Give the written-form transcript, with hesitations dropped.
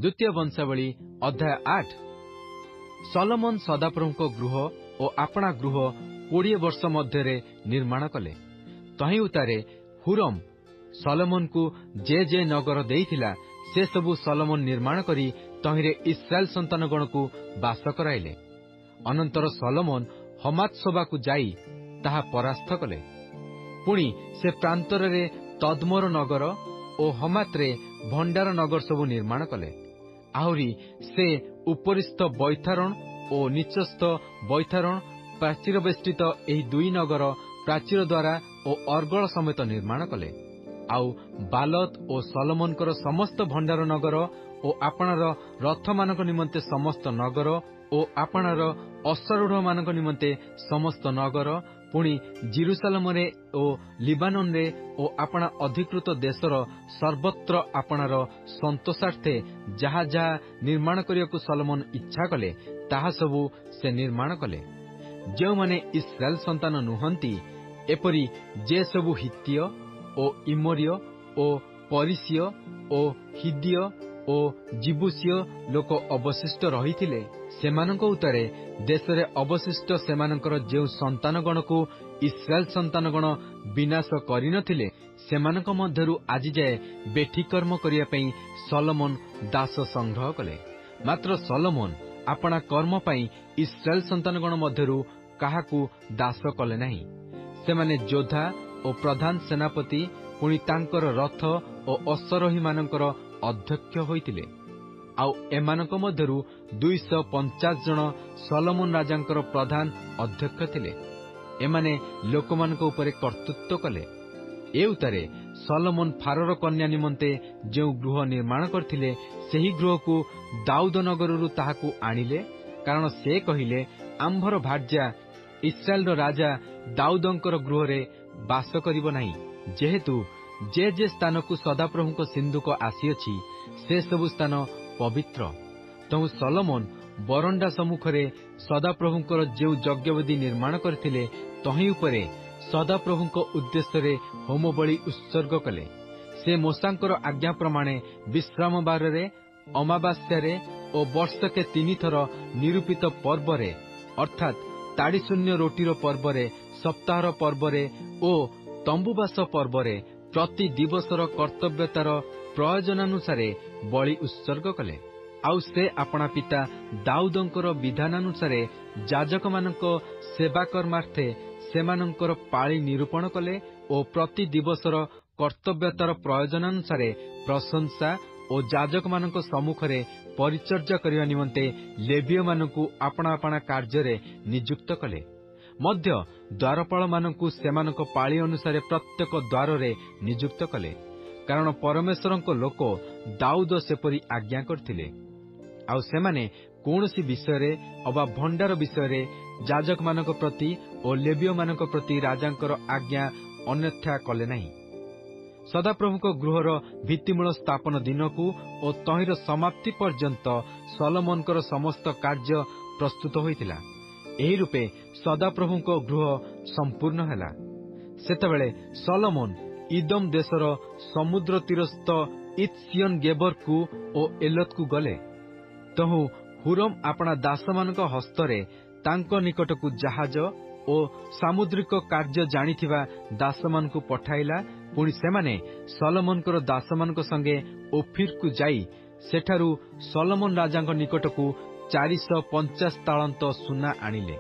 द्वितीय वंशावली अध्याय 8। सलोमन सदाप्रभुଙ୍କ गृह ଓ ଆପଣା ଗୃହ 20 ବର୍ଷ ମଧ୍ୟରେ ନିର୍ମାଣ କଲେ। ତହିଁ ଉତ୍ତାରେ ହୁରମ ସଲୋମନକୁ ଯେ ନଗର ଦେଇଥିଲା, ସେ ସବୁ ସଲୋମନ ନିର୍ମାଣ କରି ତହିଁରେ ଇସ୍ରାଏଲ ସନ୍ତାନଗଣକୁ ବାସ କରାଇଲେ। ଅନନ୍ତର ସଲୋମନ ହମାତସୋବାକୁ ଯାଇ ତାହା ପରାସ୍ତ କଲେ। ପୁଣି ସେ ପ୍ରାନ୍ତରରେ ତଦମୋର ନଗର ଓ ହମାତରେ ଭଣ୍ଡାର ନଗର ସବୁ ନିର୍ମାଣ କଲେ। ଆହୁରି ସେ ଉପରିସ୍ଥ ବୈଥାରଣ ଓ ନିଚସ୍ଥ ବୈଥାରଣ ପ୍ରାଚୀର ବେଷ୍ଟିତ ଏହି 2 ନଗର ପ୍ରାଚୀର ଦ୍ୱାରା ଓ ଅର୍ଗଳ ସମେତ ନିର୍ମାଣ କଲେ। ଆଉ ବାଲତ ଓ ସଲୋମନଙ୍କର ସମସ୍ତ ଭଣ୍ଡାର ନଗର ଓ ଆପଣାର ରଥମାନଙ୍କ ନିମନ୍ତେ ସମସ୍ତ ନଗର ଓ ଆପଣାର ଅଶ୍ୱାରୂଢ଼ମାନଙ୍କ ନିମନ୍ତେ ସମସ୍ତ ନଗର, ପୁଣି ଜିରୁସାଲମରେ ଓ ଲିବାନନରେ ଓ ଆପଣା ଅଧିକୃତ ଦେଶର ସର୍ବତ୍ର ଆପଣାର ସନ୍ତୋଷାର୍ଥେ ଯାହା ଯାହା ନିର୍ମାଣ କରିବାକୁ ସଲୋମନ ଇଚ୍ଛା କଲେ, ତାହା ସବୁ ସେ ନିର୍ମାଣ କଲେ। ଯେଉଁମାନେ ଇସ୍ରାଏଲ ସନ୍ତାନ ନୁହନ୍ତି, ଏପରି ଯେ ସବୁ ହିତୀୟ ଓ ଇମୋରୀୟ ଓ ପରିସୀୟ ଓ ହିଦୀୟ ଓ ଜିବୁସୀୟ ଲୋକ ଅବଶିଷ୍ଟ ରହିଥିଲେ, ସେମାନଙ୍କ ଉତ୍ତାରେ ଦେଶରେ ଅବଶିଷ୍ଟ ସେମାନଙ୍କର ଯେଉଁ ସନ୍ତାନଗଣକୁ ଇସ୍ରାଏଲ ସନ୍ତାନଗଣ ବିନାଶ କରିନଥିଲେ, ସେମାନଙ୍କ ମଧ୍ୟରୁ ଆଜିଯାଏ ବେଠିକର୍ମ କରିବା ପାଇଁ ସଲୋମନ ଦାସ ସଂଗ୍ରହ କଲେ। ମାତ୍ର ସଲୋମନ ଆପଣା କର୍ମ ପାଇଁ ଇସ୍ରାଏଲ ସନ୍ତାନଗଣ ମଧ୍ୟରୁ କାହାକୁ ଦାସ କଲେ ନାହିଁ। ସେମାନେ ଯୋଦ୍ଧା ଓ ପ୍ରଧାନ ସେନାପତି, ପୁଣି ତାଙ୍କର ରଥ ଓ ଅଶ୍ୱାରୋହୀମାନଙ୍କର ଅଧ୍ୟକ୍ଷ ହୋଇଥିଲେ। ଆଉ ଏମାନଙ୍କ ମଧ୍ୟରୁ 250 ଜଣ ସଲୋମନ ରାଜାଙ୍କର ପ୍ରଧାନ ଅଧ୍ୟକ୍ଷ ଥିଲେ। ଏମାନେ ଲୋକମାନଙ୍କ ଉପରେ କର୍ତ୍ତୃତ୍ୱ କଲେ। ଏ ଉତ୍ତାରେ ସଲୋମନ ଫାରୋର କନ୍ୟା ନିମନ୍ତେ ଯେଉଁ ଗୃହ ନିର୍ମାଣ କରିଥିଲେ, ସେହି ଗୃହକୁ ଦାଉଦ ନଗରରୁ ତାହାକୁ ଆଣିଲେ। କାରଣ ସେ କହିଲେ, ଆମ୍ଭର ଭାର୍ଯ୍ୟା ଇସ୍ରାଏଲର ରାଜା ଦାଉଦଙ୍କର ଗୃହରେ ବାସ କରିବ ନାହିଁ। ଯେହେତୁ ଯେ ସ୍ଥାନକୁ ସଦାପ୍ରଭୁଙ୍କ ସିନ୍ଧୁକ ଆସିଅଛି, ସେ ସବୁ ସ୍ଥାନ ପବିତ୍ର। ତେଣୁ ସଲୋମନ ବରଣ୍ଡା ସମ୍ମୁଖରେ ସଦାପ୍ରଭୁଙ୍କର ଯେଉଁ ଯଜ୍ଞବେଦୀ ନିର୍ମାଣ କରିଥିଲେ, ତହିଁ ଉପରେ ସଦାପ୍ରଭୁଙ୍କ ଉଦ୍ଦେଶ୍ୟରେ ହୋମବଳି ଉତ୍ସର୍ଗ କଲେ। ସେ ମୋଶାଙ୍କର ଆଜ୍ଞା ପ୍ରମାଣେ ବିଶ୍ରାମ ବାରରେ, ଅମାବାସ୍ୟାରେ ଓ ବର୍ଷକେ 3 ଥର ନିରୂପିତ ପର୍ବରେ, ଅର୍ଥାତ୍ ତାଡ଼ିଶୂନ୍ୟ ରୋଟିର ପର୍ବରେ, ସପ୍ତାହର ପର୍ବରେ ଓ ତମ୍ବୁବାସ ପର୍ବରେ ପ୍ରତି ଦିବସର କର୍ତ୍ତବ୍ୟତାର ପ୍ରୟୋଜନାନୁସାରେ ବଳି ଉତ୍ସର୍ଗ କଲେ। ଆଉ ସେ ଆପଣା ପିତା ଦାଉଦଙ୍କର ବିଧାନାନୁସାରେ ଯାଜକମାନଙ୍କ ସେବାକର୍ମାର୍ଥେ ସେମାନଙ୍କର ପାଳି ନିରୂପଣ କଲେ ଓ ପ୍ରତି ଦିବସର କର୍ତ୍ତବ୍ୟତାର ପ୍ରୟୋଜନାନୁସାରେ ପ୍ରଶଂସା ଓ ଯାଜକମାନଙ୍କ ସମ୍ମୁଖରେ ପରିଚର୍ଯ୍ୟା କରିବା ନିମନ୍ତେ ଲେବୀୟମାନଙ୍କୁ ଆପଣା ଆପଣା କାର୍ଯ୍ୟରେ ନିଯୁକ୍ତ କଲେ। ମଧ୍ୟ ଦ୍ୱାରପାଳମାନଙ୍କୁ ସେମାନଙ୍କ ପାଳି ଅନୁସାରେ ପ୍ରତ୍ୟେକ ଦ୍ୱାରରେ ନିଯୁକ୍ତ କଲେ, କାରଣ ପରମେଶ୍ୱରଙ୍କ ଲୋକ ଦାଉଦ ସେପରି ଆଜ୍ଞା କରିଥିଲେ। ଆଉ ସେମାନେ କୌଣସି ବିଷୟରେ ଅବା ଭଣ୍ଡାର ବିଷୟରେ ଯାଜକମାନଙ୍କ ପ୍ରତି ଓ ଲେବୀୟମାନଙ୍କ ପ୍ରତି ରାଜାଙ୍କର ଆଜ୍ଞା ଅନ୍ୟଥା କଲେ ନାହିଁ। ସଦାପ୍ରଭୁଙ୍କ ଗୃହର ଭିତ୍ତିମୂଳ ସ୍ଥାପନ ଦିନକୁ ଓ ତହିଁର ସମାପ୍ତି ପର୍ଯ୍ୟନ୍ତ ସଲୋମନଙ୍କର ସମସ୍ତ କାର୍ଯ୍ୟ ପ୍ରସ୍ତୁତ ହୋଇଥିଲା। ଏହି ରୂପେ ସଦାପ୍ରଭୁଙ୍କ ଗୃହ ସମ୍ପୂର୍ଣ୍ଣ ହେଲା। ସେତେବେଳେ ସଲୋମନ ଇଦୋମ ଦେଶର ସମୁଦ୍ର ତୀରସ୍ଥ ଇତ୍ସିୟନ ଗେବରକୁ ଓ ଏଲତକୁ ଗଲେ। ତହୁଁ ହୁରମ ଆପଣା ଦାସମାନଙ୍କ ହସ୍ତରେ ତାଙ୍କ ନିକଟକୁ ଜାହାଜ ଓ ସାମୁଦ୍ରିକ କାର୍ଯ୍ୟ ଜାଣିଥିବା ଦାସମାନଙ୍କୁ ପଠାଇଲା। ପୁଣି ସେମାନେ ସଲୋମନଙ୍କର ଦାସମାନଙ୍କ ସଙ୍ଗେ ଓଫିରକୁ ଯାଇ ସେଠାରୁ ସଲୋମନ ରାଜାଙ୍କ ନିକଟକୁ 450 ତାଳନ୍ତ ସୁନା ଆଣିଲେ।